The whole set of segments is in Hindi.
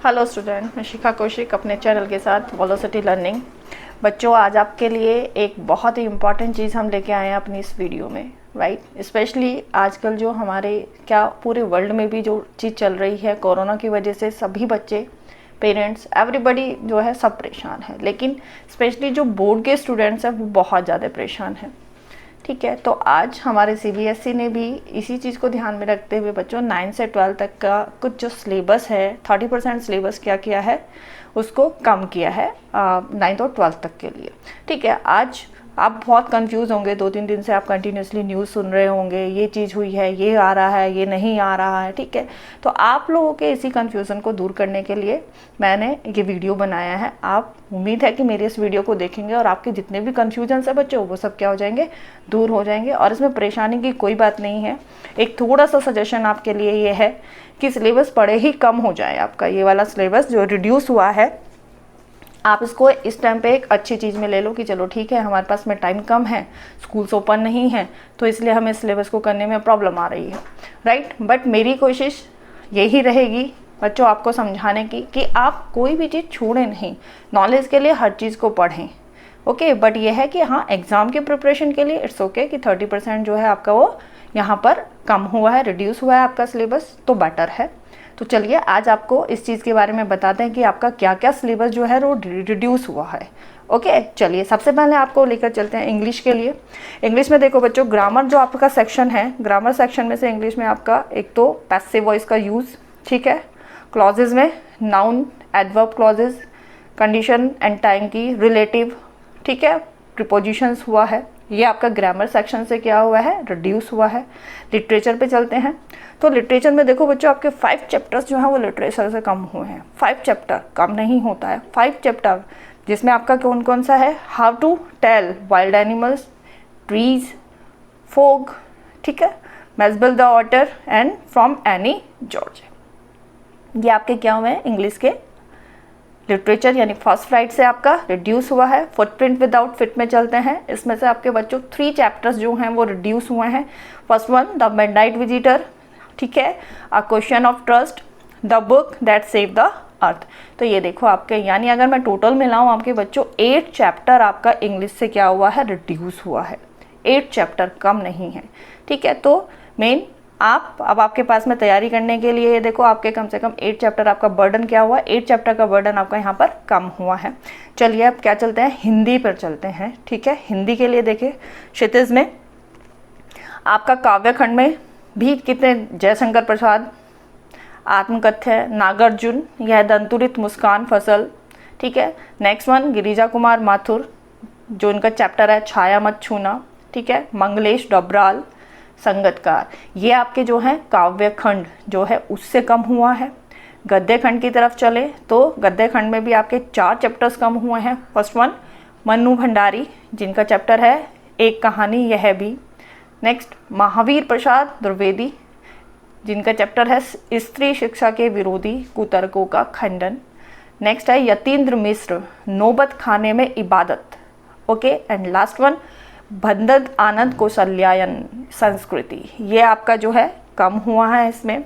हेलो स्टूडेंट, मैं शिखा कौशिक अपने चैनल के साथ वेलोसिटी लर्निंग। बच्चों, आज आपके लिए एक बहुत ही इम्पॉर्टेंट चीज़ हम लेके आए हैं अपनी इस वीडियो में, राइट। स्पेशली आजकल जो हमारे पूरे वर्ल्ड में भी जो चीज़ चल रही है, कोरोना की वजह से सभी बच्चे, पेरेंट्स, एवरीबडी जो है सब परेशान है, लेकिन स्पेशली जो बोर्ड के स्टूडेंट्स हैं वो बहुत ज़्यादा परेशान हैं। ठीक है, तो आज हमारे सीबीएसई ने भी इसी चीज़ को ध्यान में रखते हुए बच्चों 9 से 12 तक का कुछ जो सिलेबस है, 30% सिलेबस क्या किया है, उसको कम किया है 9th और 12th तक के लिए। ठीक है, आज आप बहुत कंफ्यूज होंगे, 2-3 दिन से आप कंटिन्यूसली न्यूज़ सुन रहे होंगे, ये चीज़ हुई है, ये आ रहा है, ये नहीं आ रहा है। ठीक है, तो आप लोगों के इसी कंफ्यूजन को दूर करने के लिए मैंने ये वीडियो बनाया है। आप उम्मीद है कि मेरे इस वीडियो को देखेंगे और आपके जितने भी कंफ्यूजन है बच्चों, वो सब क्या हो जाएंगे, दूर हो जाएंगे। और इसमें परेशानी की कोई बात नहीं है। एक थोड़ा सा सजेशन आपके लिए ये है कि सिलेबस बड़े ही कम हो जाए। आपका ये वाला सिलेबस जो रिड्यूस हुआ है, आप इसको इस टाइम पे एक अच्छी चीज़ में ले लो कि चलो ठीक है, हमारे पास में टाइम कम है, स्कूल्स ओपन नहीं है, तो इसलिए हमें सिलेबस को करने में प्रॉब्लम आ रही है, राइट। बट मेरी कोशिश यही रहेगी बच्चों आपको समझाने की कि आप कोई भी चीज़ छोड़ें नहीं, नॉलेज के लिए हर चीज़ को पढ़ें। ओके, बट ये है कि हाँ, एग्ज़ाम के प्रिपरेशन के लिए इट्स ओके कि 30% जो है आपका वो यहाँ पर कम हुआ है, रिड्यूस हुआ है आपका सिलेबस, तो बेटर है। तो चलिए आज आपको इस चीज़ के बारे में बताते हैं कि आपका क्या क्या सिलेबस जो है वो रिड्यूस हुआ है। ओके, चलिए सबसे पहले आपको लेकर चलते हैं इंग्लिश के लिए। इंग्लिश में देखो बच्चों, ग्रामर जो आपका सेक्शन है, ग्रामर सेक्शन में से इंग्लिश में आपका एक तो पैसिव वॉइस का यूज़, ठीक है। क्लॉजेज में noun, adverb clauses, condition and time की, रिलेटिव, ठीक है, प्रीपोजिशंस हुआ है। ये आपका ग्रामर सेक्शन से क्या हुआ है, रिड्यूस हुआ है। लिटरेचर पे चलते हैं, तो लिटरेचर में देखो बच्चों, आपके 5 चैप्टर्स जो हैं वो लिटरेचर से कम हुए हैं। 5 चैप्टर कम नहीं होता है, 5 चैप्टर, जिसमें आपका कौन कौन सा है, how to tell wild animals, trees, fog, ठीक है, Mijbil the otter and from any George. ये आपके क्या हुए हैं, इंग्लिश के लिटरेचर यानी फर्स्ट फ्लाइट से आपका रिड्यूस हुआ है। फुटप्रिंट विदाउट फिट में चलते हैं, इसमें से आपके बच्चों 3 चैप्टर्स जो हैं वो रिड्यूस हुए हैं। First one the midnight visitor, ठीक है, a question of trust, the book that save the earth. तो ये देखो आपके, यानी अगर मैं टोटल मिलाऊं आपके बच्चों, 8 चैप्टर आपका इंग्लिश से क्या हुआ है, रिड्यूस हुआ है। 8 चैप्टर कम नहीं है, ठीक है। तो मेन अब आपके पास में तैयारी करने के लिए ये देखो आपके कम से कम 8 चैप्टर आपका बर्डन क्या हुआ, 8 चैप्टर का बर्डन आपका यहाँ पर कम हुआ है। चलिए अब क्या चलते हैं, हिंदी पर चलते हैं, ठीक है। हिंदी के लिए देखिए, क्षितिज में आपका काव्य खंड में भी कितने, जयशंकर प्रसाद, आत्मकथ्य, नागार्जुन, यह दंतुरित मुस्कान फसल, ठीक है। नेक्स्ट वन गिरिजा कुमार माथुर, जो इनका चैप्टर है छाया मत छूना, ठीक है। मंगलेश डबराल, संगतकार। ये आपके जो है काव्य खंड जो है उससे कम हुआ है। गद्य खंड की तरफ चले तो गद्य खंड में भी आपके 4 चैप्टर्स कम हुए हैं। फर्स्ट वन मन्नू भंडारी, जिनका चैप्टर है एक कहानी यह भी। नेक्स्ट महावीर प्रसाद द्विवेदी, जिनका चैप्टर है स्त्री शिक्षा के विरोधी कुतर्कों का खंडन। नेक्स्ट है यतीन्द्र मिश्र, नौबत खाने में इबादत, okay. And last one भंदद Anand Kausalyayan संस्कृति। ये आपका जो है कम हुआ है इसमें,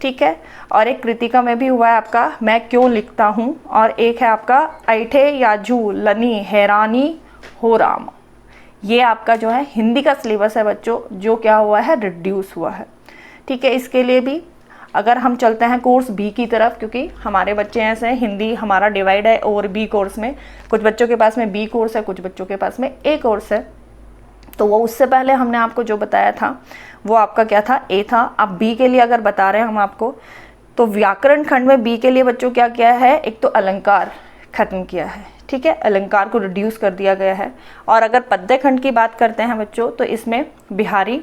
ठीक है। और एक कृतिका में भी हुआ है आपका मैं क्यों लिखता हूँ, और एक है आपका ऐठे याजू लनी हैरानी हो राम। ये आपका जो है हिंदी का सिलेबस है बच्चों, जो क्या हुआ है, रिड्यूस हुआ है, ठीक है। इसके लिए भी अगर हम चलते हैं कोर्स बी की तरफ, क्योंकि हमारे बच्चे ऐसे हैं, हिंदी हमारा डिवाइड है और बी कोर्स में, कुछ बच्चों के पास में बी कोर्स है, कुछ बच्चों के पास में ए कोर्स है। तो वो उससे पहले हमने आपको जो बताया था वो आपका क्या था, ए था। अब बी के लिए अगर बता रहे हैं हम आपको, तो व्याकरण खंड में बी के लिए बच्चों क्या किया है, एक तो अलंकार खत्म किया है, ठीक है, अलंकार को रिड्यूस कर दिया गया है। और अगर पद्य खंड की बात करते हैं बच्चों, तो इसमें बिहारी,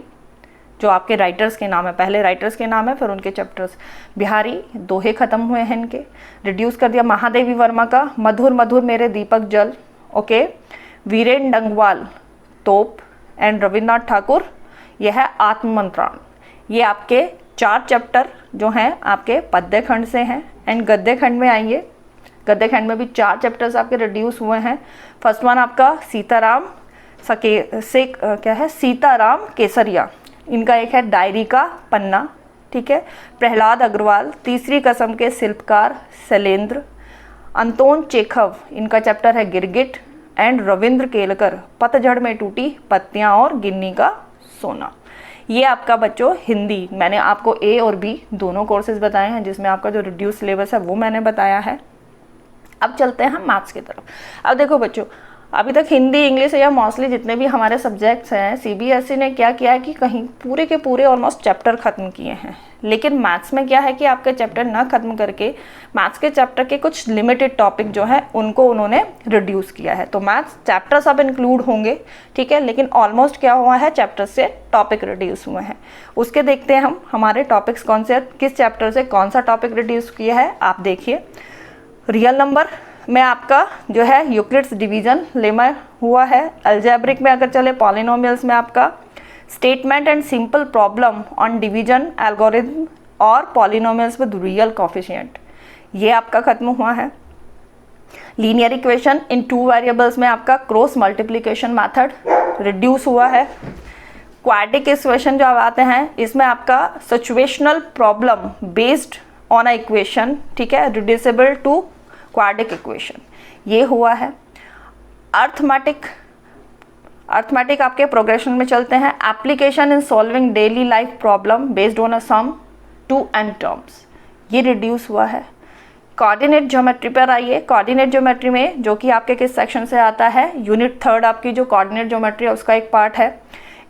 जो आपके राइटर्स के नाम है, पहले राइटर्स के नाम है फिर उनके चैप्टर्स, बिहारी दोहे खत्म हुए हैं इनके, रिड्यूस कर दिया। महादेवी वर्मा का मधुर मधुर मेरे दीपक जल, ओके। वीरेन डंगवाल तोप एंड रविन्द्रनाथ ठाकुर, यह है आत्म मंत्राण। ये आपके 4 चैप्टर जो हैं आपके पद्य खंड से हैं। एंड गद्य खंड में आइए, गद्य खंड में भी 4 चैप्टर्स आपके रिड्यूस हुए हैं। फर्स्ट वन आपका सीताराम क्या है, सीताराम केसरिया, इनका एक है डायरी का पन्ना, ठीक है। प्रहलाद अग्रवाल, तीसरी कसम के शिल्पकार शैलेंद्र, अंतोन चेखव, इनका चैप्टर है गिरगिट, एंड रविंद्र केलकर, पतझड़ में टूटी पत्तियां और गिन्नी का सोना। ये आपका बच्चों हिंदी, मैंने आपको ए और बी दोनों कोर्सेज बताए हैं, जिसमें आपका जो रिड्यूस सिलेबस है वो मैंने बताया है। अब चलते हैं मैथ्स की तरफ। अब देखो बच्चों, अभी तक हिंदी, इंग्लिश या मोस्टली जितने भी हमारे सब्जेक्ट्स हैं, सीबीएसई ने क्या किया है कि कहीं पूरे के पूरे ऑलमोस्ट चैप्टर खत्म किए हैं। लेकिन मैथ्स में क्या है कि आपके चैप्टर ना खत्म करके मैथ्स के चैप्टर के कुछ लिमिटेड टॉपिक जो है उनको उन्होंने रिड्यूस किया है। तो मैथ्स चैप्टर सब इंक्लूड होंगे, ठीक है, लेकिन ऑलमोस्ट क्या हुआ है, चैप्टर से टॉपिक रिड्यूस हुए हैं। उसके देखते हैं हम हमारे टॉपिक्स कौन से, किस चैप्टर से कौन सा टॉपिक रिड्यूस किया है। आप देखिए, रियल नंबर में आपका जो है यूक्लिड्स डिवीजन लेमा हुआ है। अलजेब्रिक में अगर चले, पॉलिनोमियल्स में आपका statement and simple problem on division algorithm और पॉलिनोमियल्स विद रियल कोफिशिएंट, ये आपका खत्म हुआ है। लीनियर इक्वेशन इन 2 वेरिएबल्स में आपका क्रॉस मल्टीप्लिकेशन मेथड रिड्यूस हुआ है। क्वाड्रिक इक्वेशन जो आते हैं, इसमें आपका situational problem based on a equation, ठीक है, रिड्यूसिबल टू क्वाड्रिक इक्वेशन, ये हुआ है। अर्थमेटिक आपके प्रोग्रेशन में चलते हैं। Application in solving daily life problem based on a sum 2 n terms, ये रिड्यूस हुआ है। कोऑर्डिनेट ज्योमेट्री पर आइए। कोऑर्डिनेट ज्योमेट्री में जो कि आपके किस सेक्शन से आता है, यूनिट 3 आपकी जो कोऑर्डिनेट ज्योमेट्री है उसका एक पार्ट है।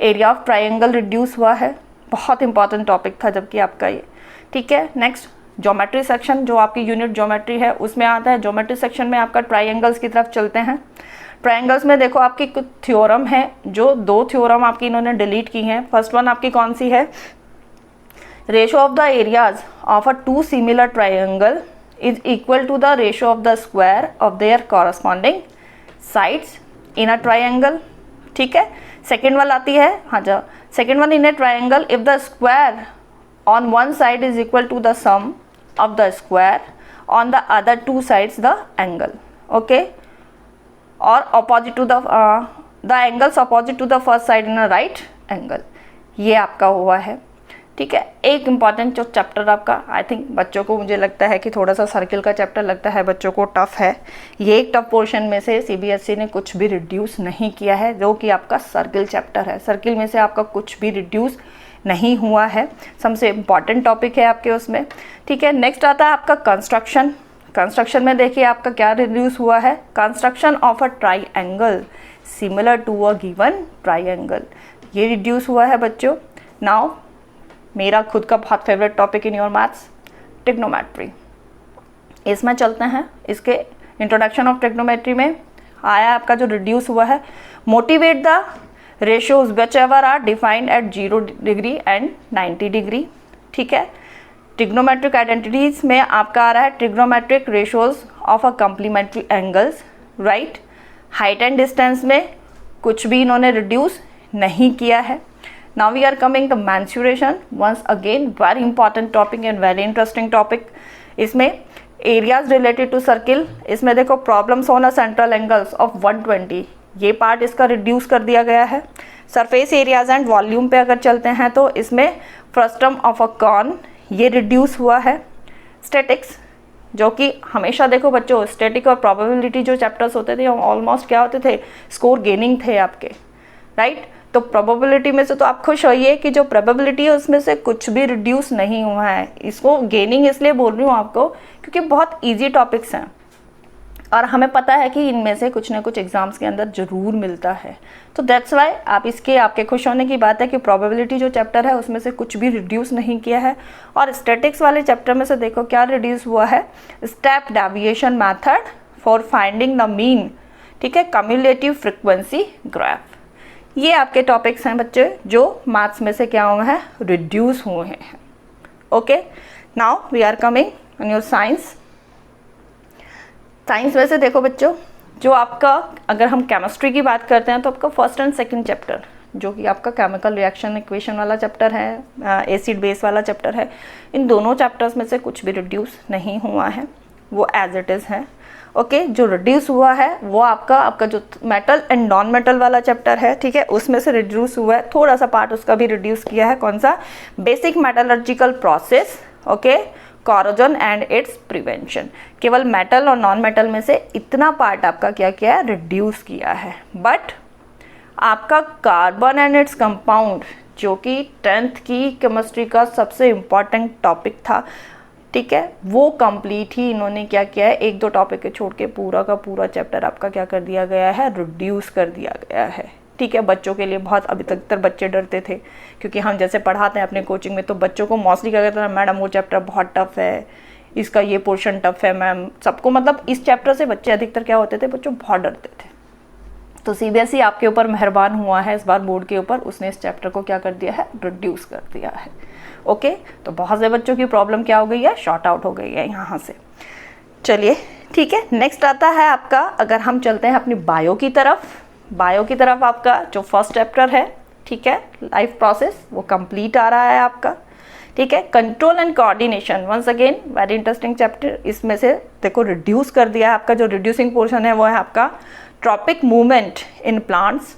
एरिया ऑफ ट्राइंगल रिड्यूस हुआ है, बहुत इंपॉर्टेंट टॉपिक था जबकि आपका ये, ठीक है। नेक्स्ट ज्योमेट्री सेक्शन जो आपकी यूनिट ज्योमेट्री है उसमें आता है। ज्योमेट्री सेक्शन में आपका ट्राइंगल्स की तरफ चलते हैं। ट्राइंगल्स में देखो आपकी कुछ थ्योरम है, जो 2 थ्योरम आपकी इन्होंने डिलीट की हैं। फर्स्ट वन आपकी कौन सी है, ratio of the areas of a 2 similar triangle is equal to the ratio of the square of their corresponding sides in a triangle, ठीक है। सेकेंड वन आती है, हाँ जा, second one in a triangle if the square on one side is equal to the sum of the square on the other 2 sides the angle, okay, or opposite to the angles opposite to the first side in a right angle, ये आपका हुआ है, ठीक है। एक इम्पॉर्टेंट जो चैप्टर आपका, आई थिंक बच्चों को, मुझे लगता है कि थोड़ा सा सर्किल का चैप्टर लगता है बच्चों को टफ है। ये एक टफ पोर्शन में से सीबीएसई ने कुछ भी रिड्यूस नहीं किया है, जो कि आपका सर्किल चैप्टर है। सर्किल में से आपका कुछ भी रिड्यूस नहीं हुआ है, सबसे इम्पॉर्टेंट टॉपिक है आपके उसमें, ठीक है। नेक्स्ट आता है आपका कंस्ट्रक्शन। कंस्ट्रक्शन में देखिए आपका क्या रिड्यूस हुआ है, construction of a triangle similar to a given triangle, ये रिड्यूस हुआ है बच्चों। नाउ मेरा खुद का बहुत favourite topic in your maths, trigonometry, इसमें चलते हैं। इसके इंट्रोडक्शन ऑफ ट्रिग्नोमेट्री में आया आपका जो रिड्यूस हुआ है, motivate the ratios whichever are defined at 0 degree and 90 degree, ठीक है। ट्रिग्नोमेट्रिक आइडेंटिटीज में आपका आ रहा है trigonometric ratios of a complementary angles, right. Height and distance में कुछ भी इन्होंने रिड्यूस नहीं किया है। Now we are coming the mensuration, once again very important topic and very interesting topic. इसमें एरियाज रिलेटेड टू सर्किल, इसमें देखो problems on a central angles of 120, ये पार्ट इसका रिड्यूस कर दिया गया है। सरफेस एरियाज एंड वॉल्यूम पे अगर चलते हैं तो इसमें फ्रस्टम ऑफ अ कॉन, ये रिड्यूस हुआ है। स्टैटिक्स, जो कि हमेशा देखो बच्चों, स्टैटिक और प्रोबेबिलिटी जो चैप्टर्स होते थे ऑलमोस्ट क्या होते थे, स्कोर गेनिंग थे आपके, राइट। तो प्रोबेबिलिटी में से तो आप खुश होइए कि जो प्रोबेबिलिटी है उसमें से कुछ भी रिड्यूस नहीं हुआ है। इसको गेनिंग इसलिए बोल रही हूँ आपको क्योंकि बहुत ईजी टॉपिक्स हैं और हमें पता है कि इनमें से कुछ ना कुछ एग्जाम्स के अंदर ज़रूर मिलता है। तो दैट्स वाई आप इसके आपके खुश होने की बात है कि प्रोबेबिलिटी जो चैप्टर है उसमें से कुछ भी रिड्यूस नहीं किया है। और स्टैटिक्स वाले चैप्टर में से देखो क्या रिड्यूस हुआ है, step deviation method for finding the mean, ठीक है, कम्युलेटिव फ्रिक्वेंसी ग्राफ, ये आपके टॉपिक्स हैं बच्चे जो मैथ्स में से क्या हुए हैं, रिड्यूस हुए हैं। Okay, now we are coming on your science. Science में से देखो बच्चों, जो आपका अगर हम केमिस्ट्री की बात करते हैं तो आपका फर्स्ट एंड सेकंड चैप्टर जो कि आपका केमिकल रिएक्शन इक्वेशन वाला चैप्टर है, एसिड बेस वाला चैप्टर है, इन दोनों चैप्टर्स में से कुछ भी रिड्यूस नहीं हुआ है, वो एज इट इज़ है। ओके, जो रिड्यूस हुआ है वो आपका जो मेटल एंड नॉन मेटल वाला चैप्टर है, ठीक है, उसमें से रिड्यूस हुआ है, थोड़ा सा पार्ट उसका भी रिड्यूस किया है। कौन सा? Basic metallurgical process, okay, corrosion and it's prevention. केवल मेटल और नॉन मेटल में से इतना पार्ट आपका क्या किया है? रिड्यूस किया है। बट आपका कार्बन एंड इट्स कंपाउंड, जो कि 10th की केमिस्ट्री का सबसे इम्पॉर्टेंट टॉपिक था, ठीक है, वो कंप्लीट ही इन्होंने क्या किया है, एक दो टॉपिक के छोड़ के पूरा का पूरा चैप्टर आपका क्या कर दिया गया है? रिड्यूस कर दिया गया है, ठीक है। बच्चों के लिए बहुत, अभी तक बच्चे डरते थे, क्योंकि हम जैसे पढ़ाते हैं अपने कोचिंग में, तो बच्चों को मोस्टली क्या कहते हैं, मैडम वो चैप्टर बहुत टफ है, इसका ये पोर्शन टफ है मैम, सबको, मतलब इस चैप्टर से बच्चे अधिकतर क्या होते थे, बच्चों बहुत डरते थे। तो CBSE आपके ऊपर मेहरबान हुआ है इस बार बोर्ड के ऊपर, उसने इस चैप्टर को क्या कर दिया है? रिड्यूस कर दिया है। ओके, तो बहुत से बच्चों की प्रॉब्लम क्या हो गई है? शॉर्ट आउट हो गई है यहाँ से। चलिए, ठीक है, नेक्स्ट आता है आपका, अगर हम चलते हैं अपनी बायो की तरफ आपका जो फर्स्ट चैप्टर है, ठीक है, लाइफ प्रोसेस, वो कंप्लीट आ रहा है आपका, ठीक है। Control and coordination, once again very interesting chapter. इसमें से देखो रिड्यूस कर दिया है, आपका जो रिड्यूसिंग पोर्शन है वो है आपका tropic movement in plants,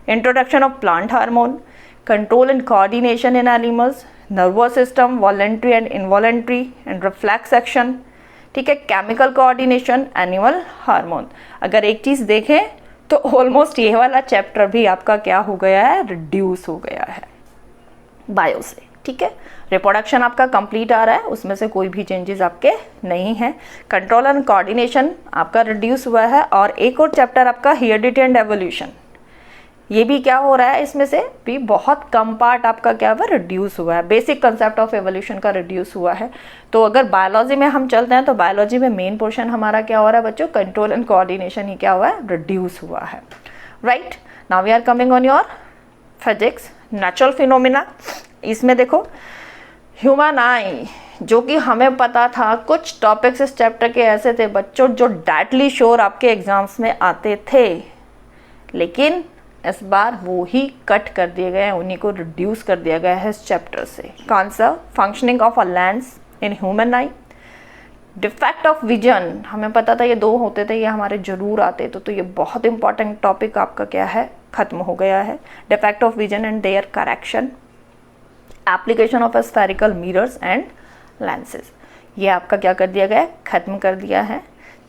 introduction of plant hormone, control and coordination in animals, nervous system, voluntary and involuntary and reflex action, ठीक है, केमिकल कोऑर्डिनेशन, एनिमल हार्मोन। अगर एक चीज़ देखें तो ऑलमोस्ट ये वाला चैप्टर भी आपका क्या हो गया है? रिड्यूस हो गया है बायो से, ठीक है। रिप्रोडक्शन आपका कंप्लीट आ रहा है, उसमें से कोई भी चेंजेस आपके नहीं है। कंट्रोल एंड कोऑर्डिनेशन आपका रिड्यूस हुआ है, और एक और चैप्टर आपका हेरिडिटी एंड एवोल्यूशन, ये भी क्या हो रहा है, इसमें से भी बहुत कम पार्ट आपका क्या हुआ? रिड्यूस हुआ है। बेसिक कंसेप्ट ऑफ एवोल्यूशन का रिड्यूस हुआ है। तो अगर बायोलॉजी में हम चलते हैं तो बायोलॉजी में मेन पोर्शन हमारा क्या हो रहा है बच्चों? कंट्रोल एंड कोऑर्डिनेशन ही क्या हुआ है? रिड्यूस हुआ है, right. Now we are coming on your physics, natural phenomena. इसमें देखो ह्यूमन आई, जो कि हमें पता था, कुछ टॉपिक्स इस चैप्टर के ऐसे थे बच्चों जो डेडली श्योर आपके एग्जाम्स में आते थे, लेकिन इस बार वो ही कट कर दिए गए हैं, उन्हीं को रिड्यूस कर दिया गया है इस चैप्टर से। कौन सा? Functioning of a lens in human I, defect of vision, हमें पता था ये दो होते थे, ये हमारे जरूर आते, तो ये बहुत इंपॉर्टेंट टॉपिक आपका क्या है? खत्म हो गया है। Defect of vision and their correction, application of spherical mirrors and lenses, ये आपका क्या कर दिया गया है? खत्म कर दिया है,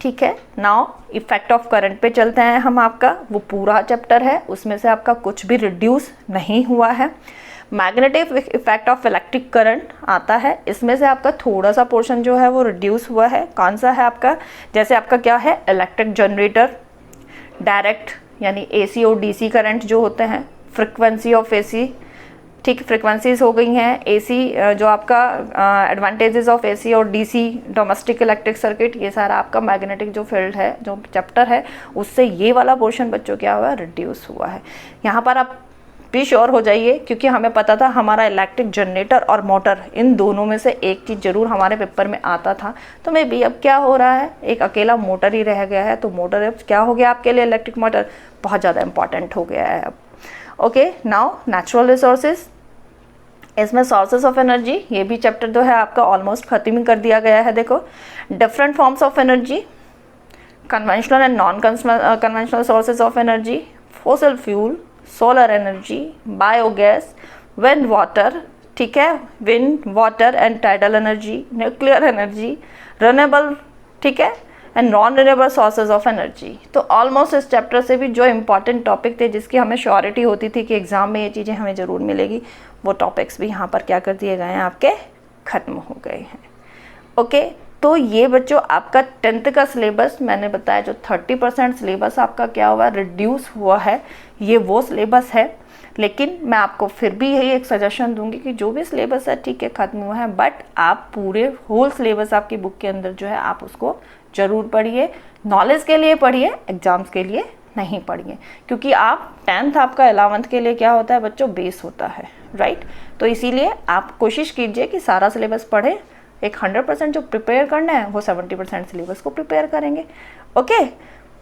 ठीक है। नाउ इफेक्ट ऑफ करंट पे चलते हैं हम, आपका वो पूरा चैप्टर है, उसमें से आपका कुछ भी रिड्यूस नहीं हुआ है। Magnetic effect of electric current आता है, इसमें से आपका थोड़ा सा पोर्शन जो है वो रिड्यूस हुआ है। कौन सा है आपका? जैसे आपका क्या है? इलेक्ट्रिक जनरेटर, डायरेक्ट यानी AC और DC करंट जो होते हैं, फ्रिक्वेंसी ऑफ AC, ठीक, फ्रिक्वेंसीज हो गई हैं। AC जो आपका एडवांटेजेस ऑफ AC और DC डोमेस्टिक इलेक्ट्रिक सर्किट, ये सारा आपका मैग्नेटिक जो फील्ड है, जो चैप्टर है, उससे ये वाला पोर्शन बच्चों क्या हुआ? रिड्यूस हुआ है। यहाँ पर आप भी श्योर हो जाइए, क्योंकि हमें पता था हमारा इलेक्ट्रिक जनरेटर और मोटर, इन दोनों में से एक चीज़ जरूर हमारे पेपर में आता था, तो मे बी अब क्या हो रहा है? एक अकेला मोटर ही रह गया है, तो मोटर अब क्या हो गया आपके लिए? इलेक्ट्रिक मोटर बहुत ज़्यादा इंपॉर्टेंट हो गया है अब। ओके, नाउ नेचुरल रिसोर्सेज, इसमें सोर्सेज ऑफ एनर्जी, ये भी चैप्टर जो है आपका ऑलमोस्ट खत्म ही कर दिया गया है। देखो different forms of energy, conventional and non conventional sources of energy, fossil fuel, solar energy, biogas, wind water, ठीक है, wind water and tidal energy, nuclear energy, renewable, ठीक है, and non renewable sources of energy. तो ऑलमोस्ट इस चैप्टर से भी जो इंपॉर्टेंट टॉपिक थे, जिसकी हमें श्योरिटी होती थी कि एग्जाम में ये चीज़ें हमें ज़रूर मिलेगी, वो टॉपिक्स भी यहाँ पर क्या कर दिए गए हैं? आपके ख़त्म हो गए हैं। ओके, तो ये बच्चों आपका 10th का सिलेबस मैंने बताया, जो 30% सिलेबस आपका क्या हुआ? रिड्यूस हुआ है, ये वो सिलेबस है। लेकिन मैं आपको फिर भी यही एक सजेशन दूंगी कि जो भी सिलेबस है, ठीक है, ख़त्म हुआ है, बट आप पूरे होल सिलेबस आपकी बुक के अंदर जो है आप उसको ज़रूर पढ़िए। नॉलेज के लिए पढ़िए, एग्जाम्स के लिए नहीं पढ़िए, क्योंकि आप 10th आपका 11th के लिए क्या होता है बच्चों? बेस होता है, राइट। तो इसीलिए आप कोशिश कीजिए कि सारा सिलेबस पढ़ें। एक 100% जो प्रिपेयर करना है वो 70% सिलेबस को प्रिपेयर करेंगे। ओके,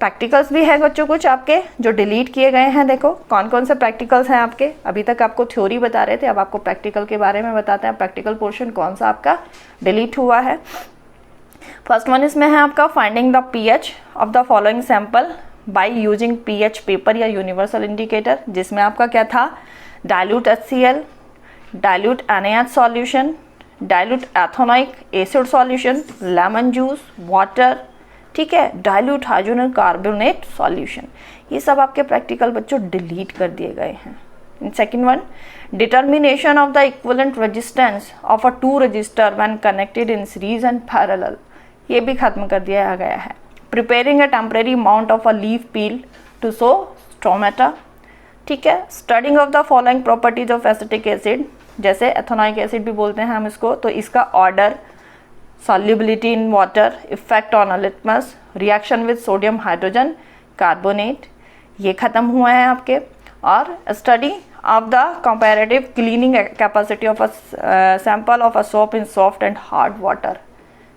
प्रैक्टिकल्स भी है बच्चों कुछ आपके जो डिलीट किए गए हैं। देखो कौन कौन से प्रैक्टिकल्स हैं आपके। अभी तक आपको थ्योरी बता रहे थे, अब आपको प्रैक्टिकल के बारे में बताते हैं। प्रैक्टिकल पोर्शन कौन सा आपका डिलीट हुआ है। फर्स्ट वन इसमें है आपका finding the pH of the following sample by using pH paper या यूनिवर्सल इंडिकेटर, जिसमें आपका क्या था, dilute HCl, dilute NaH solution, dilute ethanoic acid solution, lemon juice, water, ठीक है, डाइल्यूट हाइड्रोजन कार्बोनेट सॉल्यूशन। ये सब आपके प्रैक्टिकल बच्चों डिलीट कर दिए गए हैं। Second one, determination of the equivalent resistance of a two resistor when connected in series and parallel, ये भी खत्म कर दिया गया है। Preparing a temporary mount of a leaf peel to show stomata, ठीक है। Studying of the following properties of acetic acid, जैसे एथेनोइक एसिड भी बोलते हैं हम इसको, तो इसका order, solubility in water, effect on a litmus, reaction with sodium hydrogen carbonate, ये खत्म हुआ है आपके। और study of the comparative cleaning capacity of a sample of a soap in soft and hard water,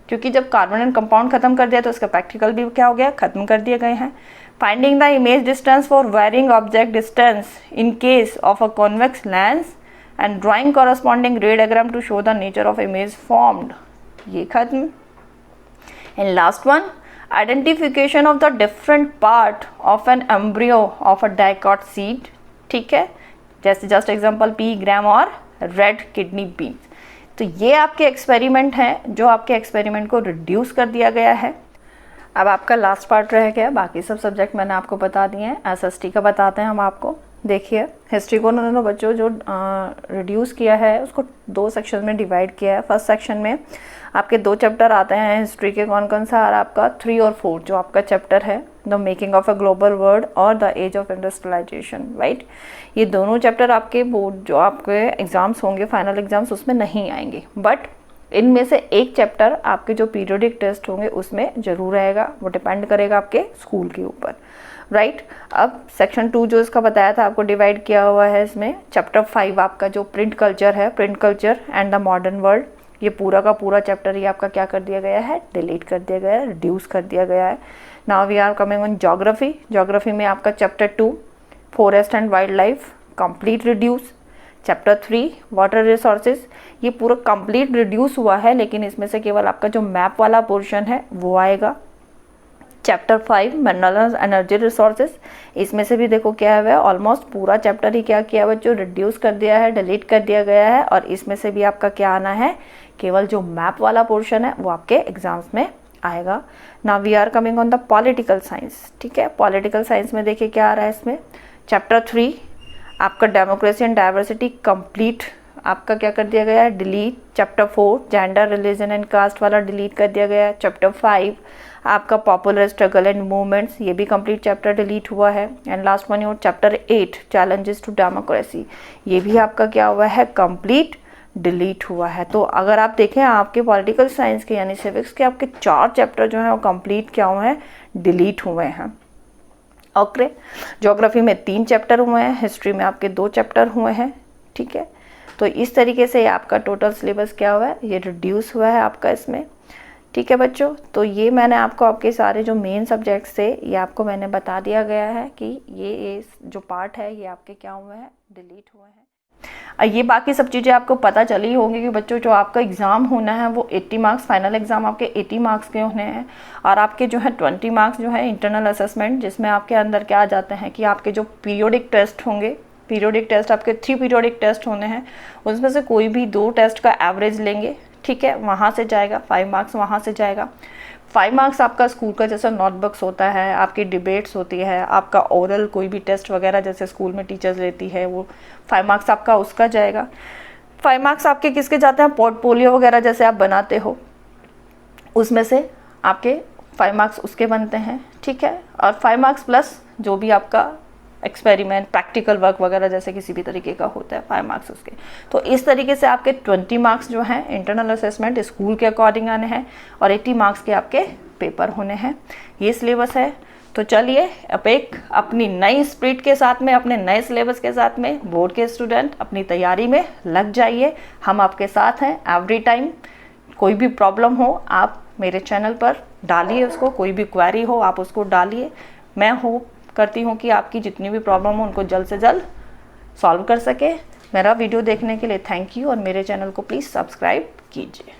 क्योंकि जब कार्बोनेट कंपाउंड खत्म कर दिया तो इसका प्रैक्टिकल भी क्या हो गया, खत्म कर दिए गए हैं। Finding the image distance for varying object distance in case of a convex lens and drawing corresponding ray diagram to show the nature of image formed, ये खत्म। And last one, identification of the different part of an embryo of a dicot seed, ठीक है, जैसे जस्ट एग्जांपल पी ग्राम और रेड किडनी बीन्स। तो ये आपके एक्सपेरिमेंट हैं जो आपके एक्सपेरिमेंट को रिड्यूस कर दिया गया है। अब आपका लास्ट पार्ट रह गया, बाकी सब सब्जेक्ट मैंने आपको बता दिए हैं। SST का बताते हैं हम आपको। देखिए, हिस्ट्री को उन्होंने बच्चों जो रिड्यूस किया है उसको 2 सेक्शन में डिवाइड किया है। फर्स्ट सेक्शन में आपके 2 चैप्टर आते हैं हिस्ट्री के, कौन कौन सा, और आपका 3 और 4 जो आपका चैप्टर है, the making of a global world और the age of industrialization, right. ये दोनों चैप्टर आपके बोर्ड जो आपके एग्जाम्स होंगे, फाइनल एग्जाम्स, उसमें नहीं आएंगे, बट इनमें से एक चैप्टर आपके जो पीरियोडिक टेस्ट होंगे उसमें जरूर रहेगा। वो डिपेंड करेगा आपके स्कूल के ऊपर, राइट। अब सेक्शन 2 जो इसका बताया था आपको डिवाइड किया हुआ है, इसमें चैप्टर 5 आपका जो प्रिंट कल्चर है, print culture and the modern world, ये पूरा का पूरा चैप्टर ही आपका क्या कर दिया गया है, डिलीट कर दिया गया है, रिड्यूस कर दिया गया है। Now we are coming on geography. Geography में आपका chapter 2 forest and wild life complete reduce. Chapter 3 water resources, ये पूरा कंप्लीट रिड्यूस हुआ है, लेकिन इसमें से केवल आपका जो मैप वाला पोर्शन है वो आएगा। चैप्टर 5 मिनरल्स एनर्जी रिसोर्सेज, इसमें से भी देखो क्या है, ऑलमोस्ट पूरा चैप्टर ही क्या किया बच्चों, रिड्यूस कर दिया है, डिलीट कर दिया गया है। और इसमें से भी आपका क्या आना है, केवल जो मैप वाला पोर्शन है वो आपके एग्जाम्स में आएगा। Now we are coming on the political science, ठीक है। पॉलिटिकल साइंस में देखिए क्या आ रहा है इसमें, चैप्टर 3 आपका डेमोक्रेसी एंड डाइवर्सिटी कंप्लीट आपका क्या कर दिया गया है, delete. Chapter 4 gender religion and caste वाला डिलीट कर दिया गया है। चैप्टर 5 आपका पॉपुलर स्ट्रगल एंड मूवमेंट्स, ये भी कंप्लीट चैप्टर डिलीट हुआ है। And last one your chapter 8 challenges to democracy, ये भी आपका क्या हुआ है, कंप्लीट डिलीट हुआ है। तो अगर आप देखें आपके पॉलिटिकल साइंस के यानी सिविक्स के आपके 4 चैप्टर जो हैं वो कंप्लीट क्या हुए हैं, डिलीट हुए हैं। ओके, ज्योग्राफी में 3 चैप्टर हुए हैं, हिस्ट्री में आपके 2 चैप्टर हुए हैं, ठीक है। तो इस तरीके से आपका टोटल सिलेबस क्या हुआ है, ये रिड्यूस हुआ है आपका इसमें, ठीक है बच्चों। तो ये मैंने आपको आपके सारे जो मेन सब्जेक्ट्स थे ये आपको मैंने बता दिया गया है कि ये जो पार्ट है ये आपके क्या हुए हैं, डिलीट हुए हैं। ये बाकी सब चीज़ें आपको पता चली होंगी कि बच्चों जो आपका एग्ज़ाम होना है वो 80 मार्क्स, फाइनल एग्ज़ाम आपके 80 मार्क्स के होने हैं। और आपके जो है 20 मार्क्स जो है इंटरनल असेसमेंट, जिसमें आपके अंदर क्या आ जाते हैं कि आपके जो पीरियोडिक टेस्ट होंगे, पीरियोडिक टेस्ट आपके 3 पीरियोडिक टेस्ट होने हैं, उसमें से कोई भी 2 टेस्ट का एवरेज लेंगे, ठीक है, वहाँ से जाएगा 5 मार्क्स, वहाँ से जाएगा 5 मार्क्स। आपका स्कूल का जैसा नोटबुक्स होता है, आपकी डिबेट्स होती है, आपका ओरल कोई भी टेस्ट वगैरह जैसे स्कूल में टीचर्स लेती है, वो 5 मार्क्स आपका उसका जाएगा। 5 मार्क्स आपके किसके जाते हैं, पोर्टफोलियो वगैरह जैसे आप बनाते हो उसमें से आपके 5 मार्क्स उसके बनते हैं, ठीक है। और 5 मार्क्स प्लस जो भी आपका एक्सपेरिमेंट, प्रैक्टिकल वर्क वगैरह जैसे किसी भी तरीके का होता है 5 मार्क्स उसके। तो इस तरीके से आपके 20 मार्क्स जो हैं इंटरनल असेसमेंट स्कूल के अकॉर्डिंग आने हैं और 80 मार्क्स के आपके पेपर होने हैं। ये सिलेबस है। तो चलिए अब एक अपनी नई स्पिरिट के साथ में, अपने नए सिलेबस के साथ में बोर्ड के स्टूडेंट अपनी तैयारी में लग जाइए। हम आपके साथ हैं एवरी टाइम। कोई भी प्रॉब्लम हो आप मेरे चैनल पर डालिए उसको, कोई भी क्वेरी हो आप उसको डालिए। मैं होप करती हूँ कि आपकी जितनी भी प्रॉब्लम हो उनको जल्द से जल्द सॉल्व कर सके। मेरा वीडियो देखने के लिए थैंक यू और मेरे चैनल को प्लीज़ सब्सक्राइब कीजिए।